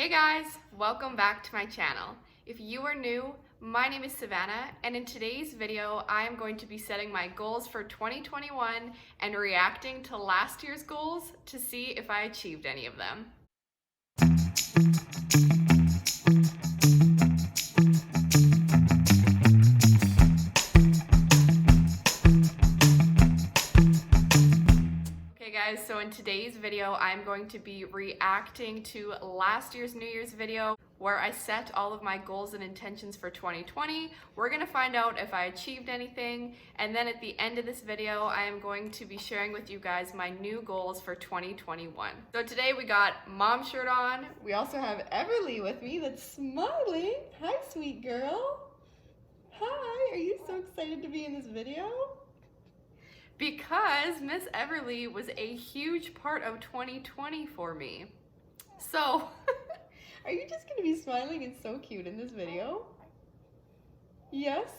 Hey guys, welcome back to my channel. If you are new, my name is Savannah, and in today's video, I am going to be setting my goals for 2021 and reacting to last year's goals to see if I achieved any of them. Okay guys, so in today's video, I'm going to be reacting to last year's New Year's video where I set all of my goals and intentions for 2020. We're gonna find out if I achieved anything, and then at the end of this video, I am going to be sharing with you guys my new goals for 2021. So today we got mom shirt on. We also have Everly with me that's smiling. Hi, sweet girl. Hi, are you so excited to be in this video? Because Miss Everly was a huge part of 2020 for me. So, are you just gonna be smiling and so cute in this video? Yes?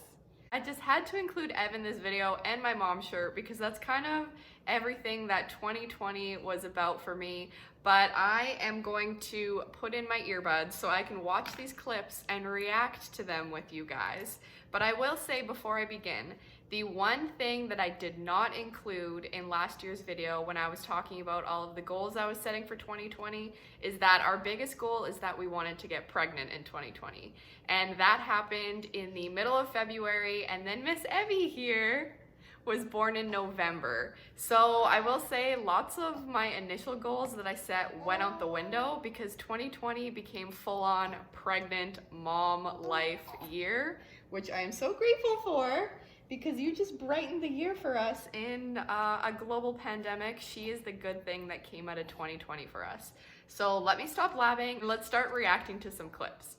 I just had to include Ev in this video and my mom shirt because that's kind of everything that 2020 was about for me. But I am going to put in my earbuds so I can watch these clips and react to them with you guys. But I will say before I begin, the one thing that I did not include in last year's video when I was talking about all of the goals I was setting for 2020 is that our biggest goal is that we wanted to get pregnant in 2020. And that happened in the middle of February, and then Miss Evie here was born in November. So I will say lots of my initial goals that I set went out the window because 2020 became full-on pregnant mom life year, which I am so grateful for because you just brightened the year for us in a global pandemic. She is the good thing that came out of 2020 for us. So let me stop blabbing and let's start reacting to some clips.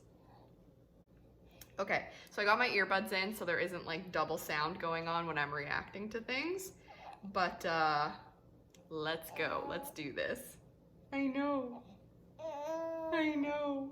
Okay, so I got my earbuds in so there isn't like double sound going on when I'm reacting to things. But let's go, let's do this. I know. I know.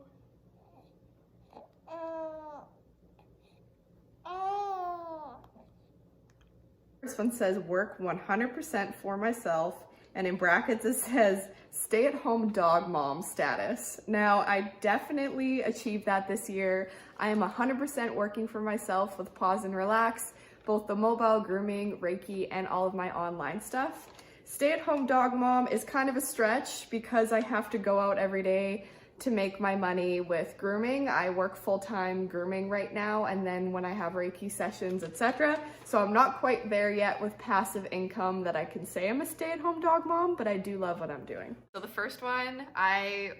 This one says work 100% for myself, and in brackets it says stay-at-home dog mom status. Now, I definitely achieved that this year. I am 100% working for myself with Pause and Relax, both the mobile grooming, Reiki, and all of my online stuff. Stay-at-home dog mom is kind of a stretch because I have to go out every day to make my money with grooming. I work full-time grooming right now, and then when I have Reiki sessions, etc. So I'm not quite there yet with passive income that I can say I'm a stay-at-home dog mom, but I do love what I'm doing. So the first one, I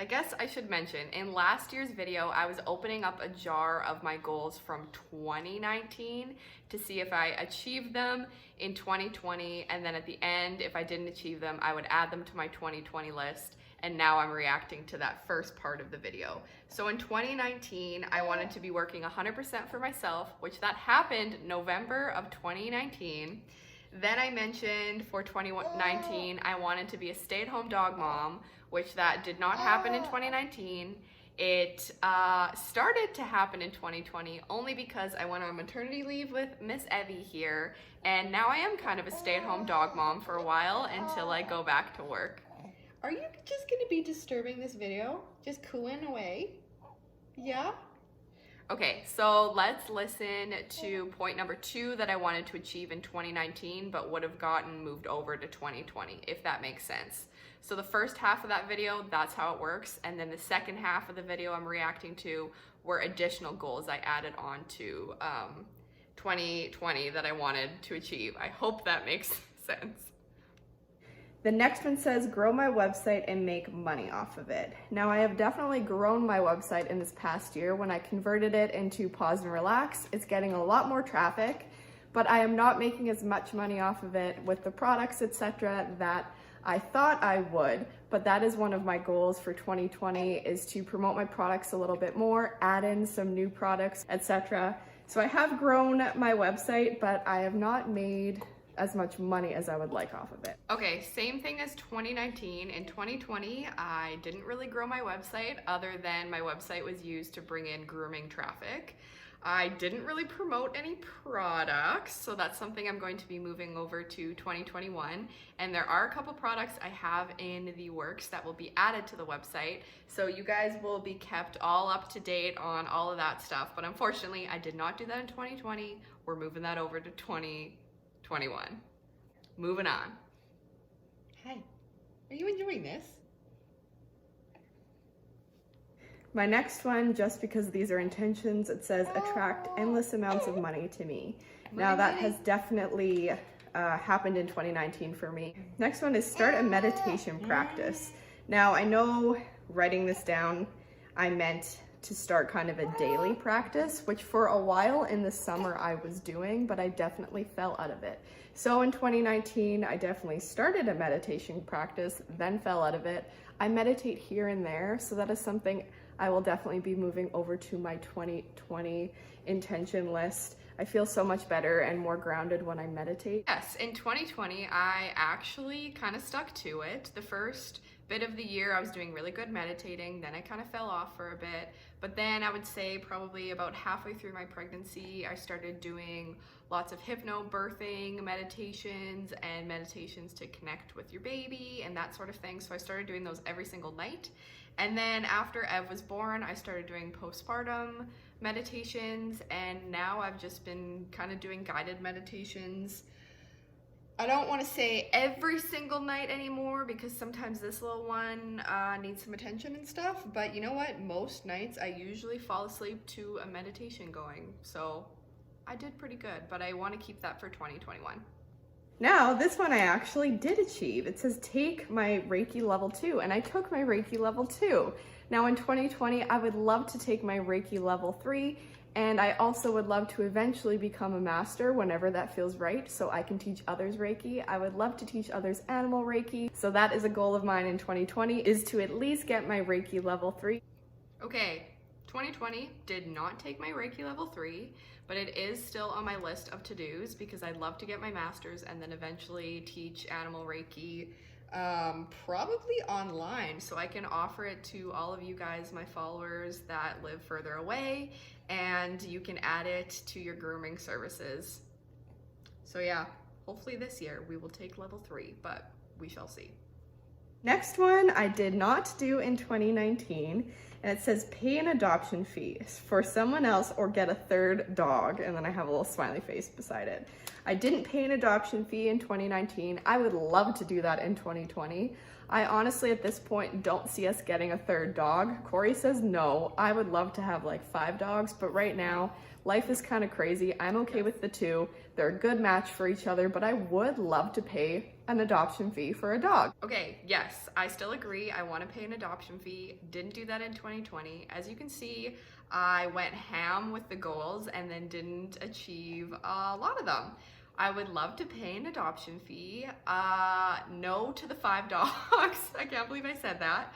guess I should mention, in last year's video, I was opening up a jar of my goals from 2019 to see if I achieved them in 2020, and then at the end, if I didn't achieve them, I would add them to my 2020 list. And now I'm reacting to that first part of the video. So in 2019, I wanted to be working 100% for myself, which that happened November of 2019. Then I mentioned for 2019, I wanted to be a stay-at-home dog mom, which that did not happen in 2019. It started to happen in 2020 only because I went on maternity leave with Miss Evie here, and now I am kind of a stay-at-home dog mom for a while until I go back to work. Are you just gonna be disturbing this video? Just cooling away? Yeah? Okay, so let's listen to point number 2 that I wanted to achieve in 2019 but would have gotten moved over to 2020, if that makes sense. So the first half of that video, that's how it works, and then the second half of the video I'm reacting to were additional goals I added on to 2020 that I wanted to achieve. I hope that makes sense. The next one says, grow my website and make money off of it. Now, I have definitely grown my website in this past year. When I converted it into Pause and Relax, it's getting a lot more traffic, but I am not making as much money off of it with the products, etc. that I thought I would, but that is one of my goals for 2020 is to promote my products a little bit more, add in some new products, etc. So I have grown my website, but I have not made as much money as I would like off of it. Okay, same thing as 2019. In 2020, I didn't really grow my website other than my website was used to bring in grooming traffic. I didn't really promote any products, so that's something I'm going to be moving over to 2021. And there are a couple products I have in the works that will be added to the website, so you guys will be kept all up to date on all of that stuff. But unfortunately, I did not do that in 2020. We're moving that over to 2021. Moving on. Hi, are you enjoying this? My next one, just because these are intentions, it says attract endless amounts of money to me. Now that has definitely happened in 2019 for me. Next one is start a meditation practice. Now I know writing this down, I meant to start kind of a daily practice, which for a while in the summer I was doing, but I definitely fell out of it. So in 2019, I definitely started a meditation practice, then fell out of it. I meditate here and there, so that is something I will definitely be moving over to my 2020 intention list. I feel so much better and more grounded when I meditate. Yes, in 2020, I actually kind of stuck to it. The first bit of the year, I was doing really good meditating. Then I kind of fell off for a bit. But then I would say probably about halfway through my pregnancy, I started doing lots of hypnobirthing meditations and meditations to connect with your baby and that sort of thing. So I started doing those every single night. And then after Ev was born, I started doing postpartum meditations, and now I've just been kind of doing guided meditations. I don't want to say every single night anymore because sometimes this little one needs some attention and stuff, but you know what? Most nights I usually fall asleep to a meditation going, so I did pretty good, but I want to keep that for 2021. Now, this one I actually did achieve. It says take my Reiki level 2, and I took my Reiki level 2. Now in 2020, I would love to take my Reiki level 3, and I also would love to eventually become a master whenever that feels right, so I can teach others Reiki. I would love to teach others animal Reiki, so that is a goal of mine in 2020, is to at least get my Reiki level 3. Okay, 2020 did not take my Reiki level 3, but it is still on my list of to-dos because I'd love to get my master's and then eventually teach animal Reiki, probably online, so I can offer it to all of you guys, my followers that live further away, and you can add it to your grooming services. So yeah, hopefully this year we will take level 3, but we shall see. Next one I did not do in 2019, and it says pay an adoption fee for someone else or get a third dog, and then I have a little smiley face beside it. I didn't pay an adoption fee in 2019. I would love to do that in 2020. I honestly at this point don't see us getting a third dog. Corey says no. I would love to have like 5 dogs, but right now life is kind of crazy. I'm okay with the 2. They're a good match for each other, but I would love to pay an adoption fee for a dog. Okay, yes, I still agree. I want to pay an adoption fee. Didn't do that in 2020. As you can see, I went ham with the goals and then didn't achieve a lot of them. I would love to pay an adoption fee. No to the 5 dogs. I can't believe I said that.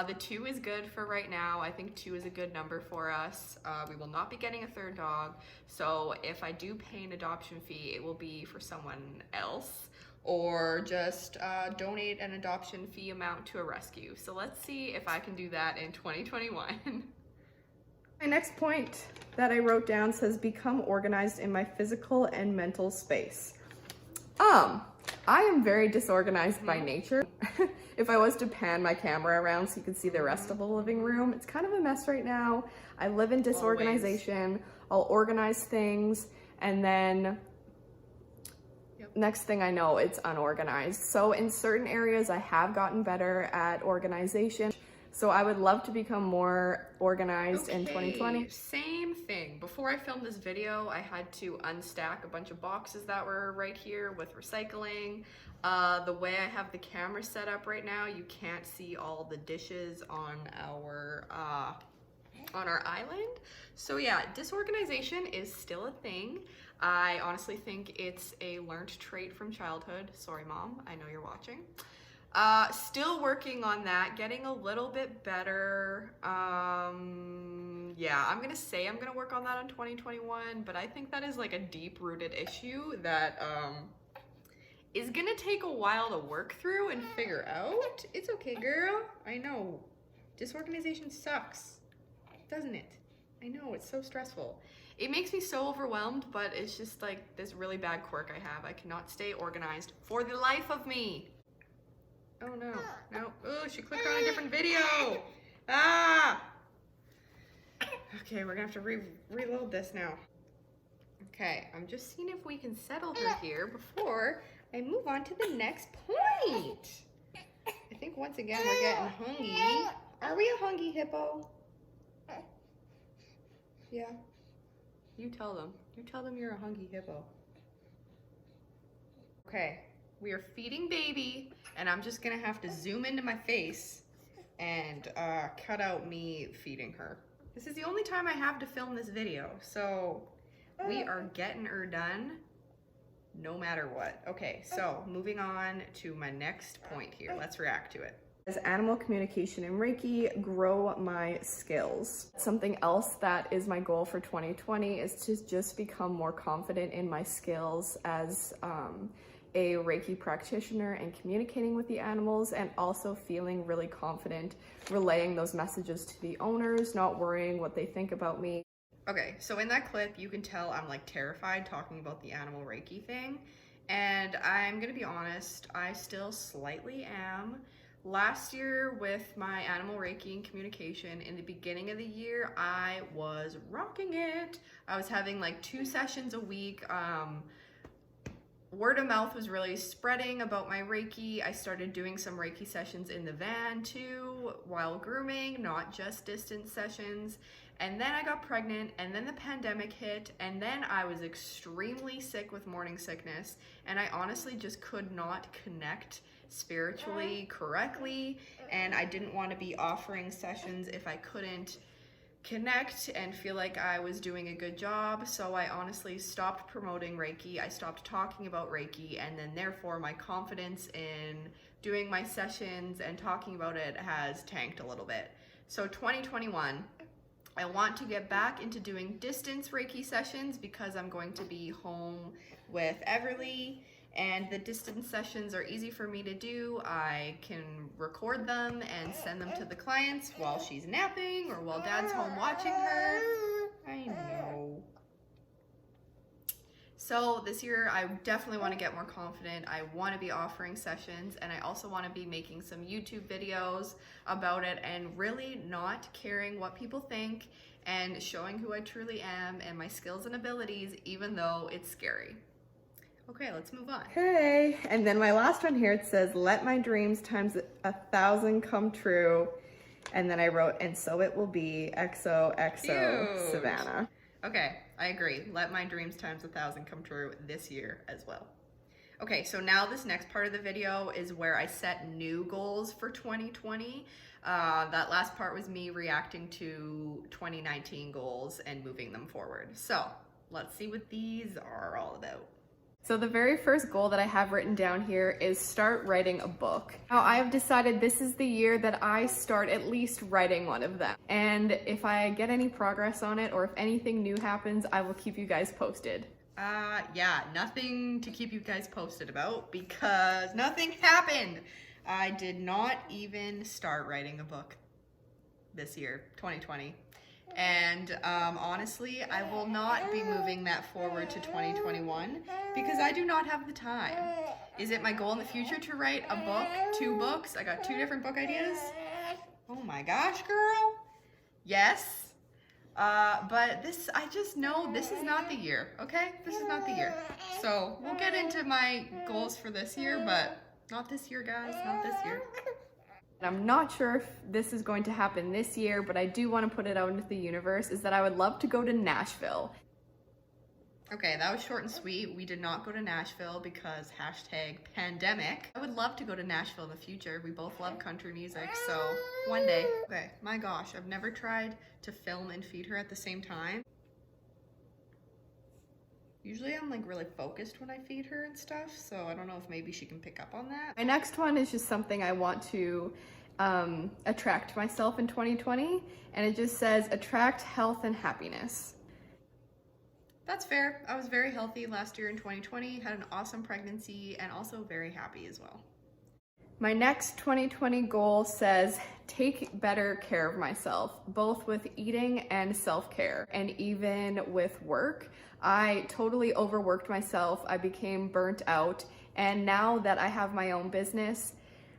The 2 is good for right now. I think 2 is a good number for us. We will not be getting a third dog. So if I do pay an adoption fee, it will be for someone else or just donate an adoption fee amount to a rescue. So let's see if I can do that in 2021. My next point that I wrote down says become organized in my physical and mental space. I am very disorganized by nature. If I was to pan my camera around so you can see the rest of the living room, it's kind of a mess right now. I live in disorganization. I'll organize things and then next thing I know, it's unorganized. So in certain areas, I have gotten better at organization. So I would love to become more organized in 2020. Same thing. Before I filmed this video, I had to unstack a bunch of boxes that were right here with recycling. The way I have the camera set up right now, you can't see all the dishes on our island. So yeah, disorganization is still a thing. I honestly think it's a learned trait from childhood. Sorry, Mom, I know you're watching. Still working on that, getting a little bit better. Yeah, I'm gonna say I'm gonna work on that in 2021, but I think that is like a deep-rooted issue that is gonna take a while to work through and figure out. It's okay, girl. I know. Disorganization sucks, doesn't it? I know, it's so stressful. It makes me so overwhelmed, but it's just like this really bad quirk I have. I cannot stay organized for the life of me. Oh no, no. Oh, she clicked on a different video. Ah! Okay, we're gonna have to reload this now. Okay, I'm just seeing if we can settle her here before I move on to the next point. I think once again we're getting hungry. Are we a hungry hippo? Yeah. You tell them. You tell them you're a hungry hippo. Okay, we are feeding baby, and I'm just gonna have to zoom into my face and cut out me feeding her. This is the only time I have to film this video, so we are getting her done no matter what. Okay, so moving on to my next point here. Let's react to it. As animal communication and Reiki, grow my skills. Something else that is my goal for 2020 is to just become more confident in my skills as a Reiki practitioner and communicating with the animals, and also feeling really confident relaying those messages to the owners, not worrying what they think about me. Okay, so in that clip, you can tell I'm like terrified talking about the animal Reiki thing. And I'm gonna be honest, I still slightly am. Last year with my animal Reiki and communication, in the beginning of the year, I was rocking it. I was having like 2 sessions a week. Word of mouth was really spreading about my Reiki. I started doing some Reiki sessions in the van too, while grooming, not just distance sessions. And then I got pregnant, and then the pandemic hit, and then I was extremely sick with morning sickness, and I honestly just could not connect spiritually correctly, and I didn't want to be offering sessions if I couldn't connect and feel like I was doing a good job. So I honestly stopped promoting Reiki. I stopped talking about Reiki, and then therefore my confidence in doing my sessions and talking about it has tanked a little bit. So 2021, I want to get back into doing distance Reiki sessions because I'm going to be home with Everly, and the distance sessions are easy for me to do. I can record them and send them to the clients while she's napping or while dad's home watching her. I know. So this year, I definitely want to get more confident. I want to be offering sessions, and I also want to be making some YouTube videos about it and really not caring what people think and showing who I truly am and my skills and abilities, even though it's scary. Okay, let's move on. Okay, and then my last one here, it says, let my dreams times 1,000 come true. And then I wrote, and so it will be, XOXO, Cute. Savannah. Okay, I agree. Let my dreams times 1,000 come true this year as well. Okay, so now this next part of the video is where I set new goals for 2020. That last part was me reacting to 2019 goals and moving them forward. So let's see what these are all about. So the very first goal that I have written down here is start writing a book. Now I have decided this is the year that I start at least writing one of them. And if I get any progress on it or if anything new happens, I will keep you guys posted. Yeah, nothing to keep you guys posted about because nothing happened. I did not even start writing a book this year, 2020. And honestly, I will not be moving that forward to 2021 because I do not have the time. Is it my goal in the future to write a book, 2 books? I got 2 different book ideas. Oh my gosh, girl. Yes. But this, I just know this is not the year, okay? This is not the year. So we'll get into my goals for this year, but not this year, guys, not this year. I'm not sure if this is going to happen this year, but I do want to put it out into the universe, is that I would love to go to Nashville. Okay, that was short and sweet. We did not go to Nashville because #pandemic. I would love to go to Nashville in the future. We both love country music, so one day. Okay, my gosh, I've never tried to film and feed her at the same time. Usually I'm like really focused when I feed her and stuff, so I don't know if maybe she can pick up on that. My next one is just something I want to attract myself in 2020, and it just says attract health and happiness. That's fair. I was very healthy last year in 2020, had an awesome pregnancy, and also very happy as well. My next 2020 goal says take better care of myself, both with eating and self-care, and even with work. I totally overworked myself. I became burnt out. And now that I have my own business,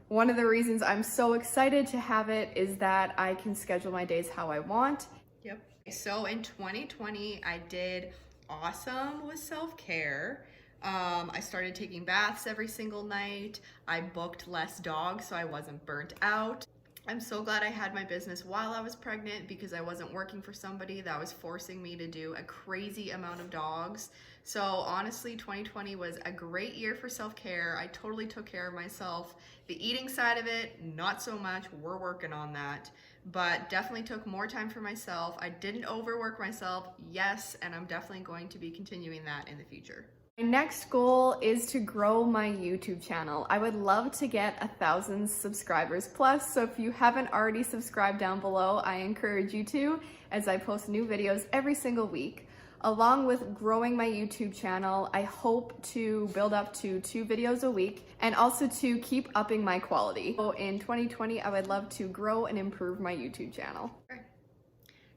one of the reasons I'm so excited to have it is that I can schedule my days how I want. Yep. So in 2020, I did awesome with self-care. I started taking baths every single night. I booked less dogs so I wasn't burnt out. I'm so glad I had my business while I was pregnant because I wasn't working for somebody that was forcing me to do a crazy amount of dogs. So honestly, 2020 was a great year for self-care. I totally took care of myself. The eating side of it, not so much. We're working on that, but definitely took more time for myself. I didn't overwork myself, yes, and I'm definitely going to be continuing that in the future. My next goal is to grow my YouTube channel. I would love to get 1,000 subscribers plus, so if you haven't already subscribed down below, I encourage you to, as I post new videos every single week. Along with growing my YouTube channel, I hope to build up to 2 videos a week and also to keep upping my quality. So in 2020, I would love to grow and improve my YouTube channel.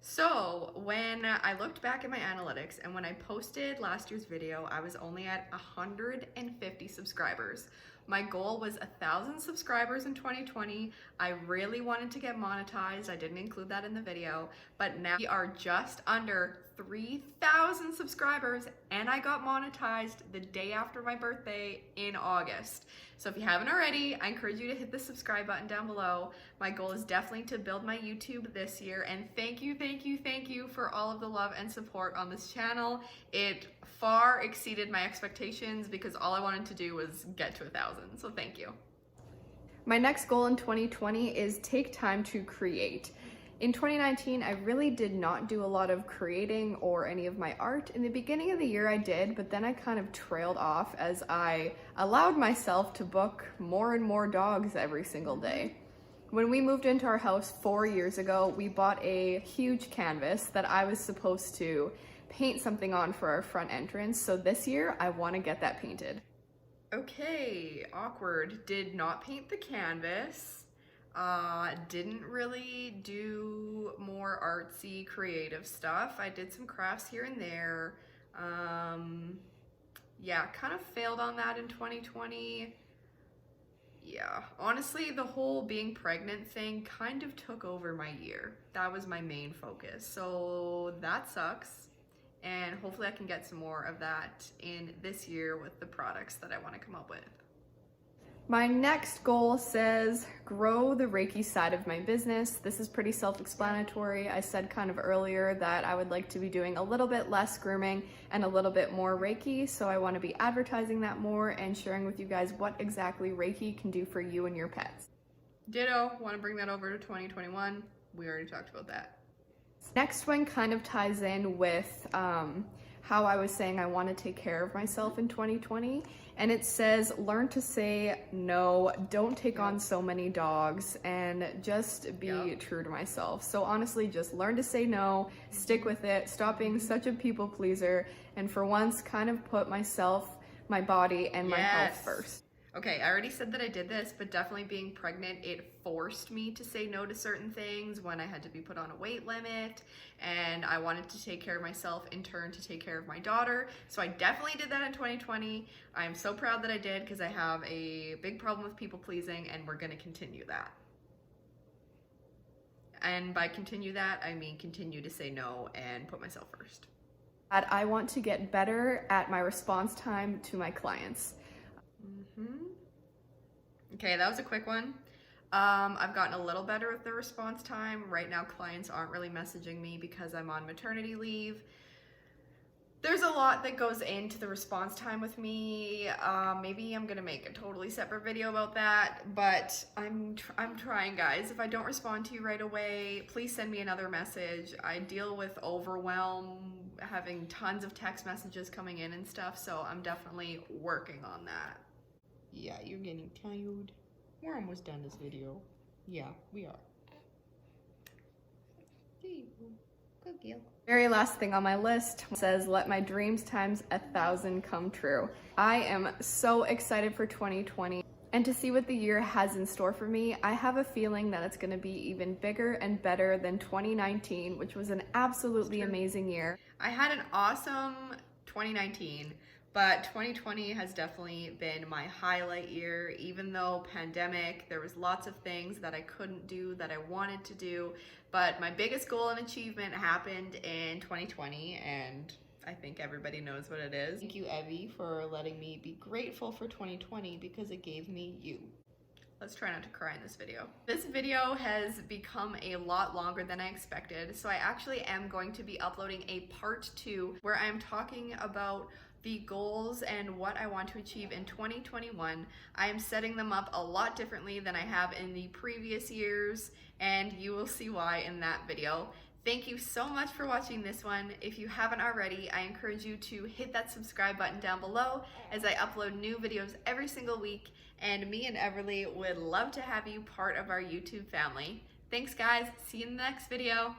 So when I looked back at my analytics and when I posted last year's video, I was only at 150 subscribers. My goal was 1,000 subscribers in 2020. I really wanted to get monetized. I didn't include that in the video, but now we are just under 3,000 subscribers and I got monetized the day after my birthday in August. So if you haven't already, I encourage you to hit the subscribe button down below. My goal is definitely to build my YouTube this year, and thank you for all of the love and support on this channel. It far exceeded my expectations because all I wanted to do was get to 1,000, so thank you. My next goal in 2020 is take time to create. In 2019, I really did not do a lot of creating or any of my art. In the beginning of the year I did, but then I kind of trailed off as I allowed myself to book more and more dogs every single day. When we moved into our house 4 years ago, we bought a huge canvas that I was supposed to paint something on for our front entrance. So this year, I want to get that painted. Okay, awkward. Did not paint the canvas. Didn't really do more artsy creative stuff. I did some crafts here and there. Yeah, kind of failed on that in 2020. Yeah, honestly, the whole being pregnant thing kind of took over my year. That was my main focus. So that sucks. And hopefully I can get some more of that in this year with the products that I want to come up with. My next goal says grow the Reiki side of my business. This is pretty self-explanatory. I said kind of earlier that I would like to be doing a little bit less grooming and a little bit more Reiki, so I want to be advertising that more and sharing with you guys what exactly Reiki can do for you and your pets. Ditto, want to bring that over to 2021. We already talked about that. Next one kind of ties in with how I was saying I want to take care of myself in 2020. And it says, learn to say no, don't take on so many dogs, and just be true to myself. So honestly, just learn to say no, stick with it, stop being such a people pleaser, and for once kind of put myself, my body, and my health first. Okay, I already said that I did this, but definitely being pregnant, it forced me to say no to certain things when I had to be put on a weight limit, and I wanted to take care of myself in turn to take care of my daughter. So I definitely did that in 2020. I'm so proud that I did because I have a big problem with people pleasing, and we're gonna continue that. And by continue that, I mean continue to say no and put myself first. I want to get better at my response time to my clients. Okay, that was a quick one. I've gotten a little better with the response time. Right now, clients aren't really messaging me because I'm on maternity leave. There's a lot that goes into the response time with me. Maybe I'm gonna make a totally separate video about that, but I'm trying, guys. If I don't respond to you right away, please send me another message. I deal with overwhelm, having tons of text messages coming in and stuff, so I'm definitely working on that. Yeah, you're getting tired. We're almost done this video. Yeah, we are. There you go. Good girl. Very last thing on my list says, let my dreams times 1,000 come true. I am so excited for 2020. And to see what the year has in store for me, I have a feeling that it's gonna be even bigger and better than 2019, which was an absolutely amazing year. I had an awesome 2019, but 2020 has definitely been my highlight year. Even though pandemic, there was lots of things that I couldn't do that I wanted to do, but my biggest goal and achievement happened in 2020, and I think everybody knows what it is. Thank you, Evie, for letting me be grateful for 2020 because it gave me you. Let's try not to cry in this video. This video has become a lot longer than I expected, so I actually am going to be uploading a part 2 where I'm talking about the goals and what I want to achieve in 2021. I am setting them up a lot differently than I have in the previous years, and you will see why in that video. Thank you so much for watching this one. If you haven't already, I encourage you to hit that subscribe button down below as I upload new videos every single week, and me and Everly would love to have you part of our YouTube family. Thanks guys, see you in the next video.